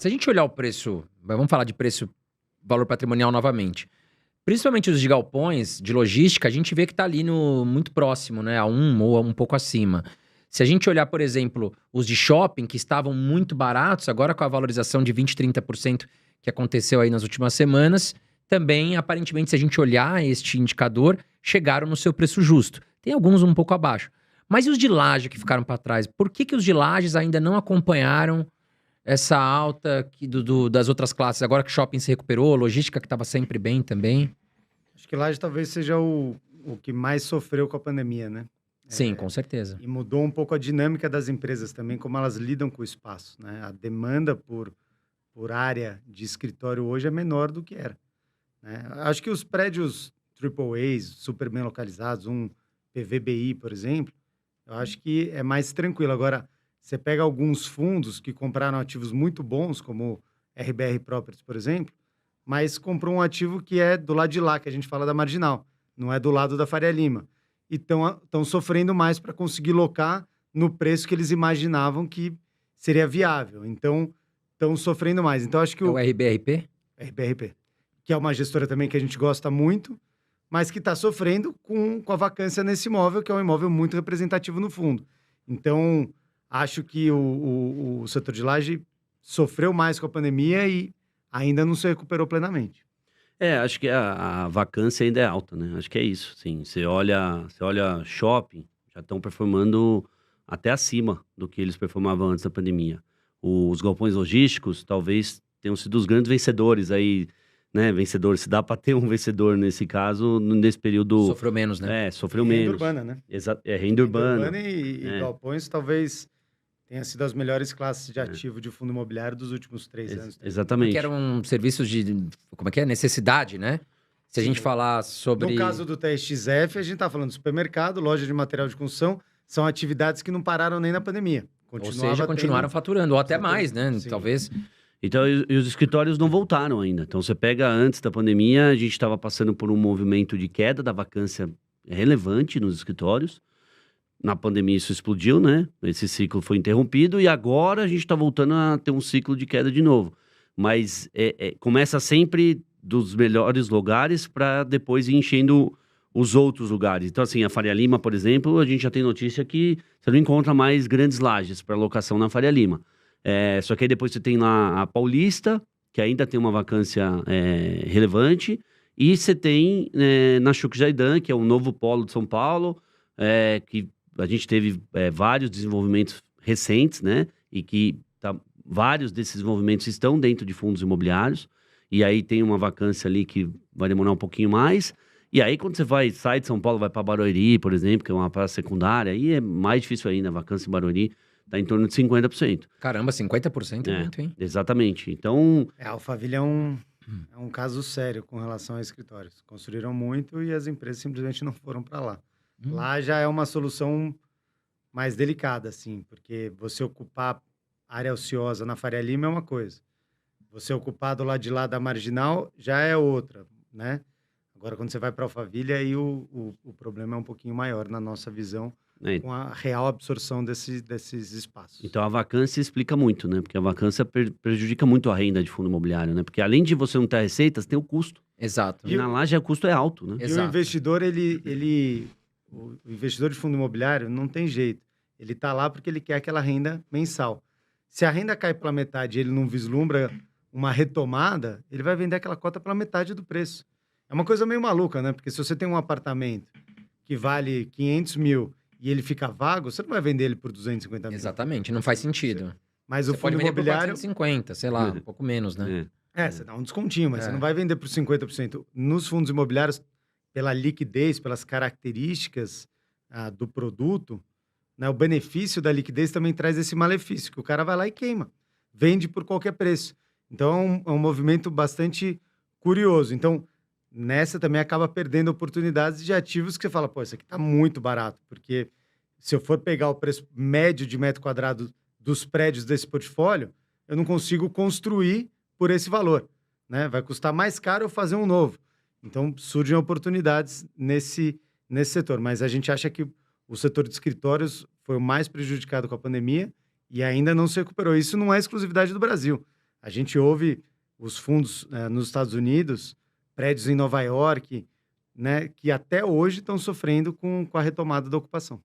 Se a gente olhar o preço, vamos falar de preço, valor patrimonial novamente. Principalmente os de galpões, de logística, a gente vê que tá ali muito próximo, né? A 1 ou a um pouco acima. Se a gente olhar, por exemplo, os de shopping, que estavam muito baratos, agora com a valorização de 20, 30% que aconteceu aí nas últimas semanas, também, aparentemente, se a gente olhar este indicador, chegaram no seu preço justo. Tem alguns um pouco abaixo. Mas e os de laje que ficaram para trás? Por que os de lajes ainda não acompanharam essa alta das outras classes? Agora que shopping se recuperou, logística que estava sempre bem também. Acho que laje talvez seja o que mais sofreu com a pandemia, né? Sim, com certeza. E mudou um pouco a dinâmica das empresas também, como elas lidam com o espaço, né? A demanda por área de escritório hoje é menor do que era, né? Acho que os prédios AAAs, super bem localizados, um PVBI, por exemplo, eu acho que é mais tranquilo. Agora, você pega alguns fundos que compraram ativos muito bons, como RBR Properties, por exemplo, mas comprou um ativo que é do lado de lá, que a gente fala da marginal, não é do lado da Faria Lima. E estão sofrendo mais para conseguir locar no preço que eles imaginavam que seria viável. Então, estão sofrendo mais. Então, acho que É o RBRP? RBRP, que é uma gestora também que a gente gosta muito, mas que está sofrendo com a vacância nesse imóvel, que é um imóvel muito representativo no fundo. Então, acho que o setor de laje sofreu mais com a pandemia e ainda não se recuperou plenamente. Acho que a vacância ainda é alta, né? Acho que é isso, sim. Você olha shopping, já estão performando até acima do que eles performavam antes da pandemia. Os galpões logísticos talvez tenham sido os grandes vencedores aí, né? Vencedores, se dá para ter um vencedor nesse caso, nesse período. Sofreu menos, né? Sofreu Renda menos. urbana, né? Renda urbana. E galpões talvez tenha sido as melhores classes de ativo de fundo imobiliário dos últimos 3 anos. Exatamente. Porque eram serviços de, como é que é? Necessidade, né? Se a gente falar sobre... No caso do TXF, a gente tá falando de supermercado, loja de material de construção, são atividades que não pararam nem na pandemia. Ou seja, continuaram faturando, ou até mais, né? Sim. Talvez... Então, e os escritórios não voltaram ainda. Então, você pega antes da pandemia, a gente estava passando por um movimento de queda da vacância relevante nos escritórios. Na pandemia isso explodiu, né? Esse ciclo foi interrompido e agora a gente está voltando a ter um ciclo de queda de novo. Mas começa sempre dos melhores lugares para depois ir enchendo os outros lugares. Então, assim, a Faria Lima, por exemplo, a gente já tem notícia que você não encontra mais grandes lajes para locação na Faria Lima. Só que aí depois você tem lá a Paulista, que ainda tem uma vacância relevante, e você tem na Chuc Jaidan, que é um novo polo de São Paulo, que a gente teve vários desenvolvimentos recentes, né? E que vários desses desenvolvimentos estão dentro de fundos imobiliários, e aí tem uma vacância ali que vai demorar um pouquinho mais. E aí, quando você sai de São Paulo, vai para Barueri, por exemplo, que é uma praça secundária, aí é mais difícil ainda, a vacância em Barueri está em torno de 50%. Caramba, 50% é muito, hein? Exatamente. Então... A Alphaville é um caso sério com relação a escritórios. Construíram muito e as empresas simplesmente não foram para lá. Lá já é uma solução mais delicada, assim, porque você ocupar área ociosa na Faria Lima é uma coisa. Você ocupar do lado de lá da Marginal já é outra, né? Agora, quando você vai para Alphaville, aí o problema é um pouquinho maior na nossa visão, com a real absorção desses espaços. Então, a vacância explica muito, né? Porque a vacância prejudica muito a renda de fundo imobiliário, né? Porque além de você não ter receitas, tem o custo. Exato. E na laje o custo é alto, né? E o investidor, o investidor de fundo imobiliário não tem jeito. Ele está lá porque ele quer aquela renda mensal. Se a renda cai pela metade e ele não vislumbra uma retomada, ele vai vender aquela cota pela metade do preço. É uma coisa meio maluca, né? Porque se você tem um apartamento que vale 500 mil e ele fica vago, você não vai vender ele por 250 mil. Exatamente, não faz sentido. Mas você o fundo imobiliário... Por 450, sei lá, um pouco menos, né? Você dá um descontinho, mas você não vai vender por 50%. Nos fundos imobiliários, pela liquidez, pelas características do produto, né, o benefício da liquidez também traz esse malefício, que o cara vai lá e queima. Vende por qualquer preço. Então, é um movimento bastante curioso. Então, nessa também acaba perdendo oportunidades de ativos que você fala, pô, isso aqui tá muito barato, porque se eu for pegar o preço médio de metro quadrado dos prédios desse portfólio, eu não consigo construir por esse valor, né? Vai custar mais caro eu fazer um novo. Então, surgem oportunidades nesse setor. Mas a gente acha que o setor de escritórios foi o mais prejudicado com a pandemia e ainda não se recuperou. Isso não é exclusividade do Brasil. A gente ouve os fundos nos Estados Unidos, prédios em Nova York, né, que até hoje estão sofrendo com a retomada da ocupação.